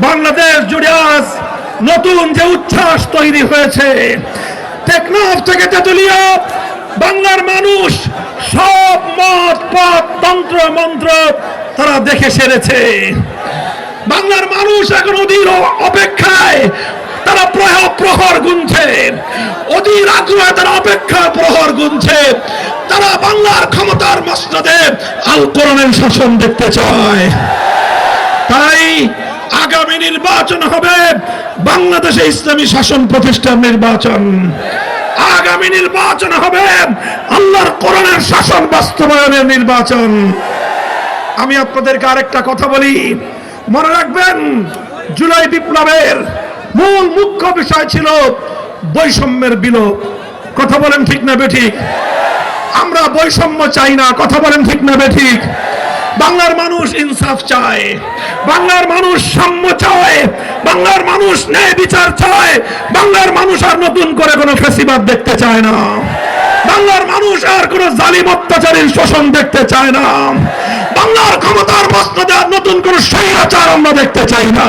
বাংলাদেশ জুড়ে আজ নতুন যে উচ্ছ্বাস তৈরি হয়েছে, টেকনাফ থেকে তেতুলিয়া বাংলার মানুষ সব মত পথ তন্ত্র মন্ত্র তারা দেখে সেরেছে। বাংলার মানুষ এখন অধীর অপেক্ষায় তারা প্রহর গুনছে, অধীর আগ্রহে তারা অপেক্ষার প্রহর গুনছে। তারা বাংলার ক্ষমতার মসনদে আল কোরআনের শাসন দেখতে চায়। তাই আগামী নির্বাচন হবে বাংলাদেশে ইসলামী শাসন প্রতিষ্ঠার নির্বাচন। আগামী নির্বাচন হবে আল্লাহর কোরআনের শাসন বাস্তবায়নের নির্বাচন। আমি আপনাদেরকে আরেকটা কথা বলি, মনে রাখবেন জুলাই বিপ্লবের মূল মুখ্য বিষয় ছিল বৈষম্যের বিলোপ। কথা বলেন ঠিক না বেঠিক? আমরা বৈষম্য চাই না, কথা বলেন ঠিক না বেঠিক? বাংলার মানুষ ইনসাফ চায়, বাংলার মানুষ সাম্য চায়, বাংলার মানুষ ন্যায় বিচার চায়, বাংলার মানুষ আর নতুন করে কোনো ফ্যাসিবাদ দেখতে চায় না, বাংলার মানুষ আর কোনো জালিম অত্যাচারীর শোষণ দেখতে চায় না, বাংলার ক্ষমতার মসনদে আর নতুন কোনো স্বৈরাচার আমরা দেখতে চাই না।